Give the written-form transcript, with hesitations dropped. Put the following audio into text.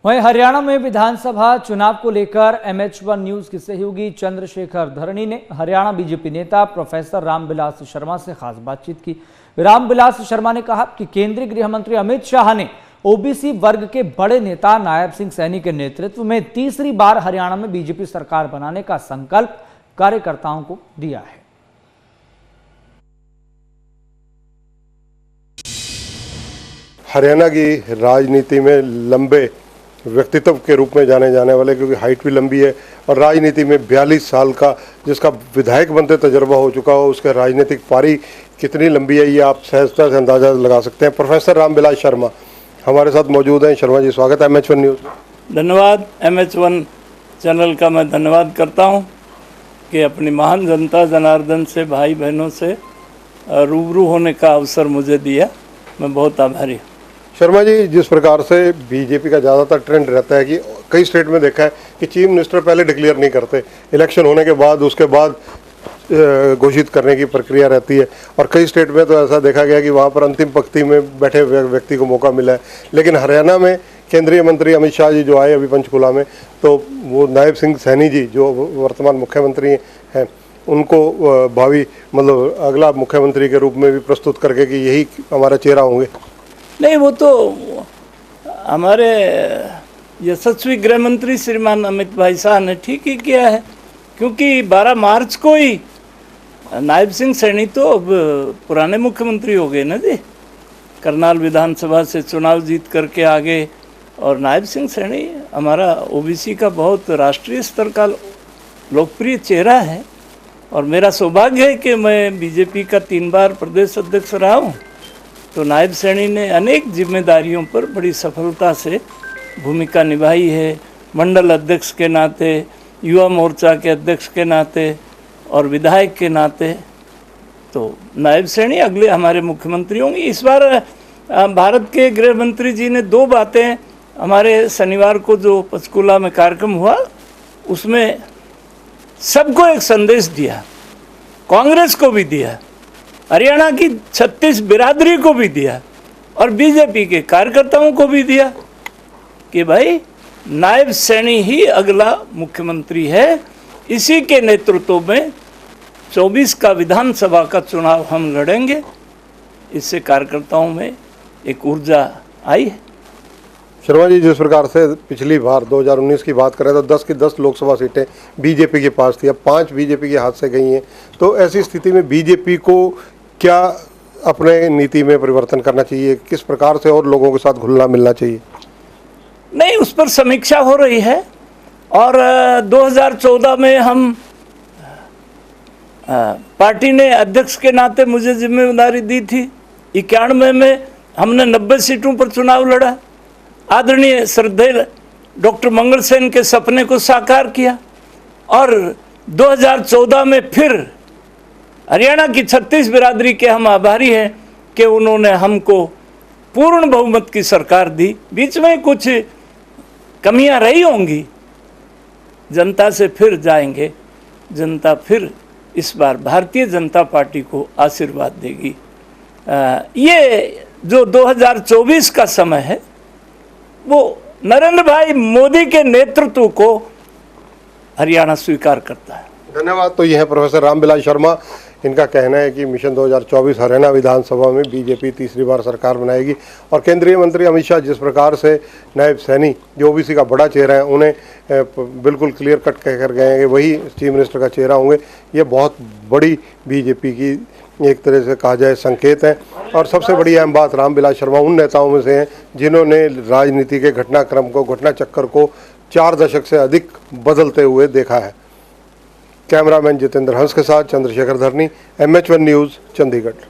वहीं हरियाणा में विधानसभा चुनाव को लेकर MH1 न्यूज की सहयोगी चंद्रशेखर धरणी ने हरियाणा बीजेपी नेता प्रोफेसर रामविलास शर्मा से खास बातचीत की। रामविलास शर्मा ने कहा कि केंद्रीय गृह मंत्री अमित शाह ने ओबीसी वर्ग के बड़े नेता नायब सिंह सैनी के नेतृत्व में तीसरी बार हरियाणा में बीजेपी सरकार बनाने का संकल्प कार्यकर्ताओं को दिया है। हरियाणा की राजनीति में लंबे व्यक्तित्व के रूप में जाने जाने वाले, क्योंकि हाइट भी लंबी है और राजनीति में 42 साल का जिसका विधायक बनते तजुर्बा हो चुका हो, उसका राजनीतिक पारी कितनी लंबी है ये आप सहजता से अंदाजा लगा सकते हैं। प्रोफेसर रामविलास शर्मा हमारे साथ मौजूद हैं। शर्मा जी, स्वागत है MH1 न्यूज़ में। धन्यवाद। MH1 चैनल का मैं धन्यवाद करता हूं कि अपनी महान जनता जनार्दन से, भाई बहनों से रूबरू होने का अवसर मुझे दिया। मैं बहुत आभारी हूँ। शर्मा जी, जिस प्रकार से बीजेपी का ज़्यादातर ट्रेंड रहता है कि कई स्टेट में देखा है कि चीफ मिनिस्टर पहले डिक्लेयर नहीं करते, इलेक्शन होने के बाद उसके बाद घोषित करने की प्रक्रिया रहती है, और कई स्टेट में तो ऐसा देखा गया कि वहाँ पर अंतिम पंक्ति में बैठे हुए व्यक्ति को मौका मिला है। लेकिन हरियाणा में केंद्रीय मंत्री अमित शाह जी जो आए अभी पंचकुला में, तो वो नायब सिंह सैनी जी जो वर्तमान मुख्यमंत्री हैं उनको भावी मतलब अगला मुख्यमंत्री के रूप में भी प्रस्तुत करके कि यही हमारा चेहरा होंगे। नहीं, वो तो हमारे यशस्वी गृह मंत्री श्रीमान अमित भाई शाह ने ठीक ही किया है, क्योंकि 12 मार्च को ही नायब सिंह सैनी तो अब पुराने मुख्यमंत्री हो गए ना जी। करनाल विधानसभा से चुनाव जीत करके आगे, और नायब सिंह सैनी हमारा ओबीसी का बहुत राष्ट्रीय स्तर का लोकप्रिय चेहरा है, और मेरा सौभाग्य है कि मैं बीजेपी का 3 बार प्रदेश अध्यक्ष रहा हूँ। तो नायब सैनी ने अनेक जिम्मेदारियों पर बड़ी सफलता से भूमिका निभाई है, मंडल अध्यक्ष के नाते, युवा मोर्चा के अध्यक्ष के नाते और विधायक के नाते। तो नायब सैनी अगले हमारे मुख्यमंत्री होंगे। इस बार भारत के गृह मंत्री जी ने 2 बातें हमारे शनिवार को जो पंचकुला में कार्यक्रम हुआ उसमें सबको एक संदेश दिया, कांग्रेस को भी दिया, हरियाणा की 36 बिरादरी को भी दिया और बीजेपी के कार्यकर्ताओं को भी दिया कि भाई नायब सैनी ही अगला मुख्यमंत्री है। इसी के नेतृत्व में 24 का विधानसभा का चुनाव हम लड़ेंगे। इससे कार्यकर्ताओं में एक ऊर्जा आई है। शर्मा जी, जिस प्रकार से पिछली बार 2019 की बात करें तो 10 की 10 लोकसभा सीटें बीजेपी के पास थी, अब 5 बीजेपी के हाथ से गई हैं, तो ऐसी स्थिति में बीजेपी को क्या अपने नीति में परिवर्तन करना चाहिए? किस प्रकार से और लोगों के साथ घुलना मिलना चाहिए? नहीं, उस पर समीक्षा हो रही है, और 2014 में हम पार्टी ने अध्यक्ष के नाते मुझे जिम्मेदारी दी थी। 91 में हमने 90 सीटों पर चुनाव लड़ा, आदरणीय श्रद्धेय डॉक्टर मंगल सेन के सपने को साकार किया, और 2014 में फिर हरियाणा की 36 बिरादरी के हम आभारी हैं कि उन्होंने हमको पूर्ण बहुमत की सरकार दी। बीच में कुछ कमियां रही होंगी, जनता से फिर जाएंगे, जनता फिर इस बार भारतीय जनता पार्टी को आशीर्वाद देगी। ये जो 2024 का समय है वो नरेंद्र भाई मोदी के नेतृत्व को हरियाणा स्वीकार करता है। धन्यवाद। तो यह है प्रोफेसर रामविलास शर्मा। इनका कहना है कि मिशन 2024 हरियाणा विधानसभा में बीजेपी तीसरी बार सरकार बनाएगी, और केंद्रीय मंत्री अमित शाह जिस प्रकार से नायब सैनी जो ओबीसी का बड़ा चेहरा है उन्हें बिल्कुल क्लियर कट कहकर गए हैं कि वही चीफ मिनिस्टर का चेहरा होंगे। ये बहुत बड़ी बीजेपी की एक तरह से कहा जाए संकेत है। और सबसे बड़ी अहम बात, रामविलास शर्मा उन नेताओं में से हैं जिन्होंने राजनीति के घटनाक्रम को, घटना चक्कर को 4 दशक से अधिक बदलते हुए देखा है। कैमरामैन जितेंद्र हंस के साथ चंद्रशेखर धरणी, MH1 न्यूज़, चंडीगढ़।